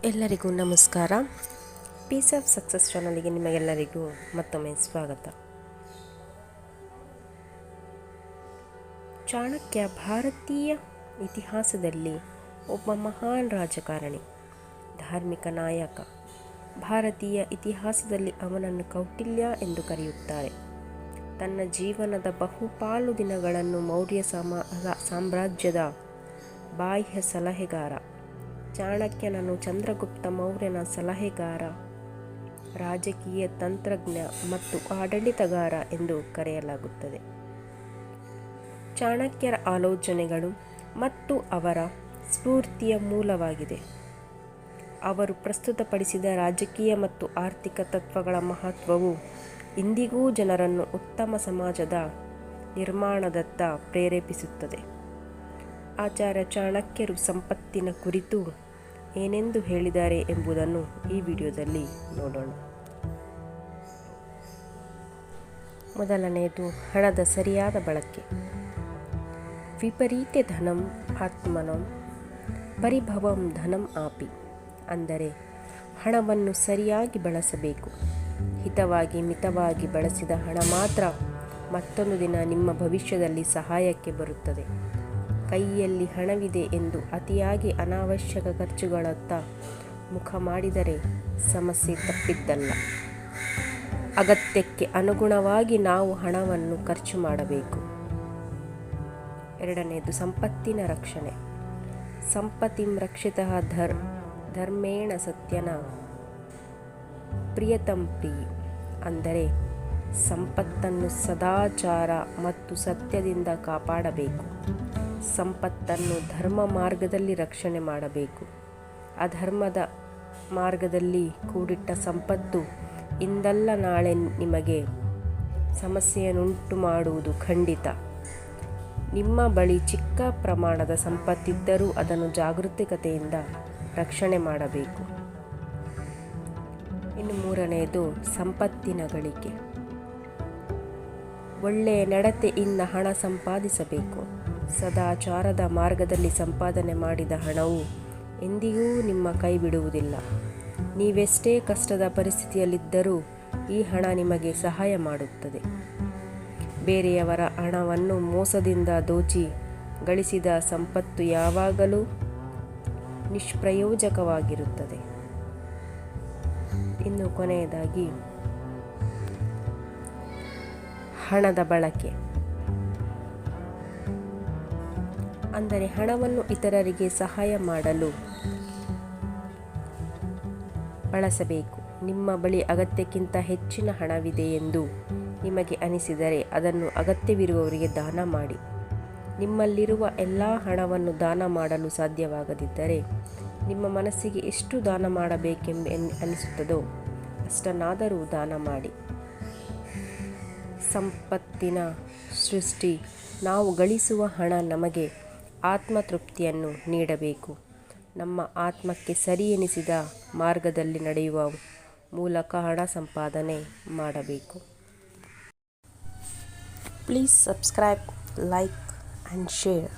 ಎಲ್ಲರಿಗೂ ನಮಸ್ಕಾರ. Piece of success ಚಾನಲ್ಗೆ ನಿಮಗೆಲ್ಲರಿಗೂ ಮತ್ತೊಮ್ಮೆ ಸ್ವಾಗತ. ಚಾಣಕ್ಯ ಭಾರತೀಯ ಇತಿಹಾಸದಲ್ಲಿ ಒಬ್ಬ ಮಹಾನ್ ರಾಜಕಾರಣಿ, ಧಾರ್ಮಿಕ ನಾಯಕ. ಭಾರತೀಯ ಇತಿಹಾಸದಲ್ಲಿ ಅವನನ್ನು ಕೌಟಿಲ್ಯ ಎಂದು ಕರೆಯುತ್ತಾರೆ. ತನ್ನ ಜೀವನದ ಬಹುಪಾಲು ದಿನಗಳನ್ನು ಮೌರ್ಯ ಸಾಮ್ರಾಜ್ಯದ ಬಾಹ್ಯ ಸಲಹೆಗಾರ, ಚಾಣಕ್ಯನನ್ನು ಚಂದ್ರಗುಪ್ತ ಮೌರ್ಯನ ಸಲಹೆಗಾರ, ರಾಜಕೀಯ ತಂತ್ರಜ್ಞ ಮತ್ತು ಆಡಳಿತಗಾರ ಎಂದು ಕರೆಯಲಾಗುತ್ತದೆ. ಚಾಣಕ್ಯರ ಆಲೋಚನೆಗಳು ಮತ್ತು ಅವರ ಸ್ಫೂರ್ತಿಯ ಮೂಲವಾಗಿದೆ. ಅವರು ಪ್ರಸ್ತುತಪಡಿಸಿದ ರಾಜಕೀಯ ಮತ್ತು ಆರ್ಥಿಕ ತತ್ವಗಳ ಮಹತ್ವವು ಇಂದಿಗೂ ಜನರನ್ನು ಉತ್ತಮ ಸಮಾಜದ ನಿರ್ಮಾಣದತ್ತ ಪ್ರೇರೇಪಿಸುತ್ತದೆ. ಆಚಾರ್ಯ ಚಾಣಕ್ಯರು ಸಂಪತ್ತಿನ ಕುರಿತು ಏನೆಂದು ಹೇಳಿದ್ದಾರೆ ಎಂಬುದನ್ನು ಈ ವಿಡಿಯೋದಲ್ಲಿ ನೋಡೋಣ. ಮೊದಲನೆಯದು ಹಣದ ಸರಿಯಾದ ಬಳಕೆ. ವಿಪರೀತ ಧನಂ ಆತ್ಮನಂ ಪರಿಭವಂ ಧನಂ ಆಪಿ. ಅಂದರೆ ಹಣವನ್ನು ಸರಿಯಾಗಿ ಬಳಸಬೇಕು. ಹಿತವಾಗಿ ಮಿತವಾಗಿ ಬಳಸಿದ ಹಣ ಮಾತ್ರ ಮತ್ತೊಂದು ದಿನ ನಿಮ್ಮ ಭವಿಷ್ಯದಲ್ಲಿ ಸಹಾಯಕ್ಕೆ ಬರುತ್ತದೆ. ಕೈಯಲ್ಲಿ ಹಣವಿದೆ ಎಂದು ಅತಿಯಾಗಿ ಅನಾವಶ್ಯಕ ಖರ್ಚುಗಳತ್ತ ಮುಖ ಮಾಡಿದರೆ ಸಮಸ್ಯೆ ತಪ್ಪಿದ್ದಲ್ಲ. ಅಗತ್ಯಕ್ಕೆ ಅನುಗುಣವಾಗಿ ನಾವು ಹಣವನ್ನು ಖರ್ಚು ಮಾಡಬೇಕು. ಎರಡನೆಯದು ಸಂಪತ್ತಿನ ರಕ್ಷಣೆ. ಸಂಪತ್ತಿಂ ರಕ್ಷಿತಃ ಧರ್ಮೇಣ ಸತ್ಯನ ಪ್ರಿಯತಂ ಪ್ರಿಯಿ. ಅಂದರೆ ಸಂಪತ್ತನ್ನು ಸದಾಚಾರ ಮತ್ತು ಸತ್ಯದಿಂದ ಕಾಪಾಡಬೇಕು. ಸಂಪತ್ತನ್ನು ಧರ್ಮ ಮಾರ್ಗದಲ್ಲಿ ರಕ್ಷಣೆ ಮಾಡಬೇಕು. ಅಧರ್ಮದ ಮಾರ್ಗದಲ್ಲಿ ಕೂಡಿಟ್ಟ ಸಂಪತ್ತು ಇಂದಲ್ಲ ನಾಳೆ ನಿಮಗೆ ಸಮಸ್ಯೆಯನ್ನುಂಟು ಮಾಡುವುದು ಖಂಡಿತ. ನಿಮ್ಮ ಬಳಿ ಚಿಕ್ಕ ಪ್ರಮಾಣದ ಸಂಪತ್ತಿದ್ದರೂ ಅದನ್ನು ಜಾಗರೂಕತೆಯಿಂದ ರಕ್ಷಣೆ ಮಾಡಬೇಕು. ಇನ್ನು ಮೂರನೆಯದು ಸಂಪತ್ತಿನ ಗಳಿಕೆ. ಒಳ್ಳೆಯ ನಡತೆಯಿಂದ ಹಣ ಸಂಪಾದಿಸಬೇಕು. ಸದಾಚಾರದ ಮಾರ್ಗದಲ್ಲಿ ಸಂಪಾದನೆ ಮಾಡಿದ ಹಣವು ಎಂದಿಗೂ ನಿಮ್ಮ ಕೈ ಬಿಡುವುದಿಲ್ಲ. ನೀವೆಷ್ಟೇ ಕಷ್ಟದ ಪರಿಸ್ಥಿತಿಯಲ್ಲಿದ್ದರೂ ಈ ಹಣ ನಿಮಗೆ ಸಹಾಯ ಮಾಡುತ್ತದೆ. ಬೇರೆಯವರ ಹಣವನ್ನು ಮೋಸದಿಂದ ದೋಚಿ ಗಳಿಸಿದ ಸಂಪತ್ತು ಯಾವಾಗಲೂ ನಿಷ್ಪ್ರಯೋಜಕವಾಗಿರುತ್ತದೆ. ಇನ್ನು ಕೊನೆಯದಾಗಿ ಹಣದ ಬಳಕೆ. ಅಂದರೆ ಹಣವನ್ನು ಇತರರಿಗೆ ಸಹಾಯ ಮಾಡಲು ಬಳಸಬೇಕು. ನಿಮ್ಮ ಬಳಿ ಅಗತ್ಯಕ್ಕಿಂತ ಹೆಚ್ಚಿನ ಹಣವಿದೆ ಎಂದು ನಿಮಗೆ ಅನಿಸಿದರೆ ಅದನ್ನು ಅಗತ್ಯವಿರುವವರಿಗೆ ದಾನ ಮಾಡಿ. ನಿಮ್ಮಲ್ಲಿರುವ ಎಲ್ಲ ಹಣವನ್ನು ದಾನ ಮಾಡಲು ಸಾಧ್ಯವಾಗದಿದ್ದರೆ ನಿಮ್ಮ ಮನಸ್ಸಿಗೆ ಎಷ್ಟು ದಾನ ಮಾಡಬೇಕೆಂದು ಅನಿಸುತ್ತದೋ ಅಷ್ಟನ್ನಾದರೂ ದಾನ ಮಾಡಿ. ಸಂಪತ್ತಿನ ಸೃಷ್ಟಿ. ನಾವು ಗಳಿಸುವ ಹಣ ನಮಗೆ ಆತ್ಮತೃಪ್ತಿಯನ್ನು ನೀಡಬೇಕು. ನಮ್ಮ ಆತ್ಮಕ್ಕೆ ಸರಿ ಎನಿಸಿದ ಮಾರ್ಗದಲ್ಲಿ ನಡೆಯುವ ಮೂಲಕ ಹಣ ಸಂಪಾದನೆ ಮಾಡಬೇಕು. Please subscribe, like and share.